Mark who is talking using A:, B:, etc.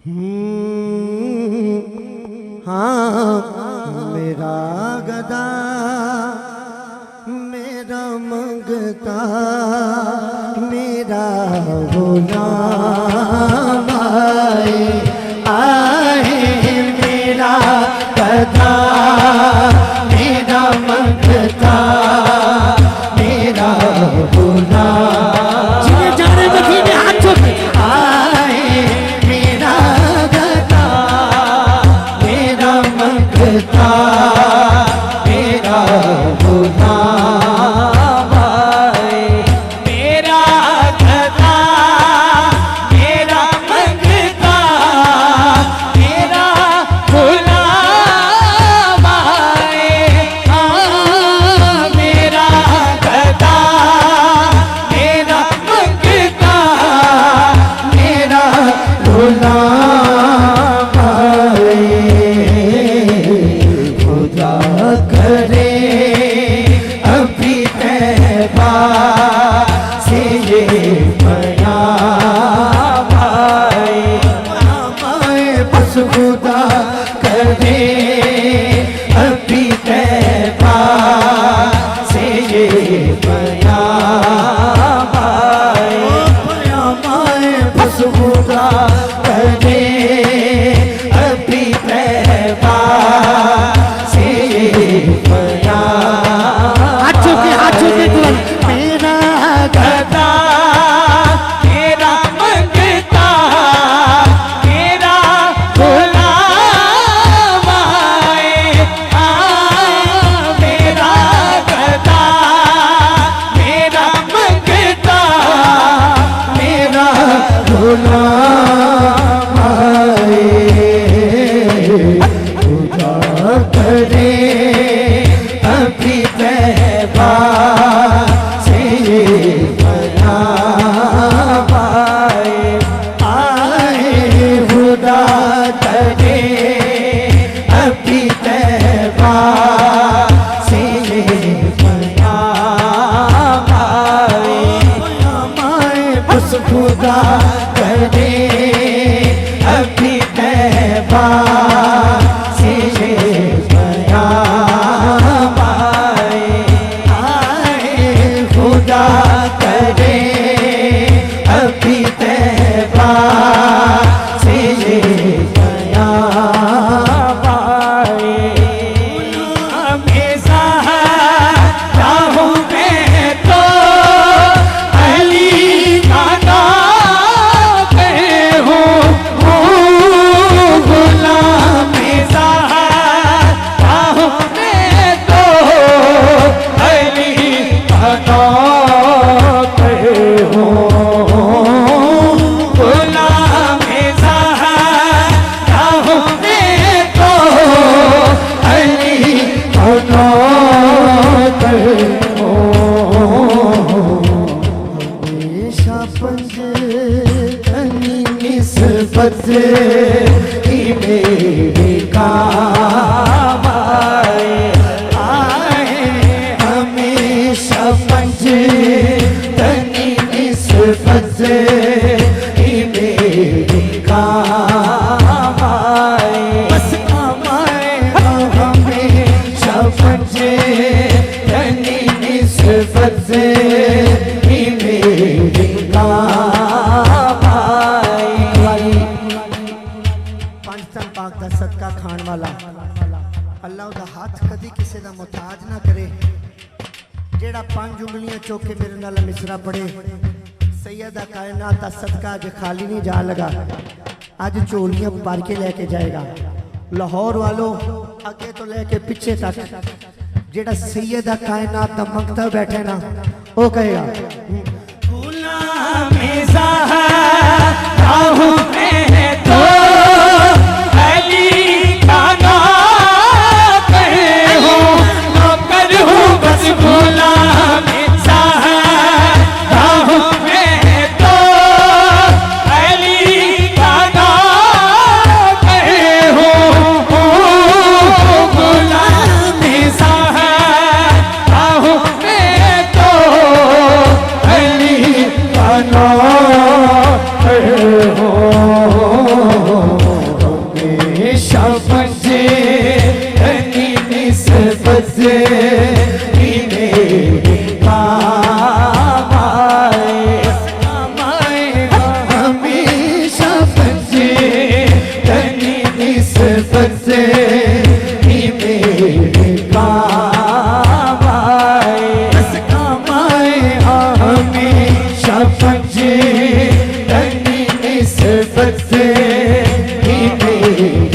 A: हाँ मेरा गदा मेरा मंगता मेरा गुलाम आए मेरा गदा मेरा मंगता मेरा गुलाम जिन्हें जाने मदीने हाथों में आए मेरा गदा मेरा मंगता मेरा गुलाम आए मेरा गदा मेरा मंगता मेरा गुलाम आए मेरा गदा मेरा मंगता मेरा गुलाम आए खुदा करे अभी तैबा से ये पयाम आए बस खुदा करे अभी तैबा से ये पयाम आए बस खुदा करे अभी तैबा से हाथों के मेरा गदा मेरा मंगता मेरा गुलाम आए मेरा गदा मेरा मंगता मेरा गुलाम आए खुदा करे अभी तैबा से पयाम आए खुदा करे अभी तैबा से पयाम आए बस खुदा करे अभी तैबा से पयाम आए खुदा करे अभी तैबा से पयाम आए हमेशा चाहूं मैं तो अली का नाम हूँ गुलाम चाहूं मैं तो अली का नाम हूँ गुलाम चाहूं मैं तो अली का नाम हूँ हमेशा पंजतनी निस्बत ही मेरे काम आए हमेशा पंजतनी निस्बत ही मेरे काम आए बस काम आए हमेशा पंजतनी निस्बत ही मेरे काम आए पाकिस्तान पाक दा सदका खान वाला अल्लाह दा हाथ कदी किसी दा मुहताज ना करे जेड़ा 5 उंगलियां चुक के मेरे नाल मिसरा पड़े सैयदा कायनात दा सदका अज खाली नहीं जा लगा अज झोलियां भर के लेके जाएगा लाहौर वालों अगे तो लेके पीछे तक जेड़ा सैयदा कायनात दा मंगता बैठे ना वो कहेगा गुलाम चाहूं मैं तो अली का नाम हूँ नौकर हूँ बस गुलाम चाहूं मैं तो अली का नाम हूँ गुलाम चाहूं मैं तो अली का नाम हो
B: हमेशा पंजे तनी निस्बत ही मेरे काम आए हमेशा पंजे तनी निस्बत ही मेरे काम आए हमेशा पंजे तनी निस्बत ही मेरे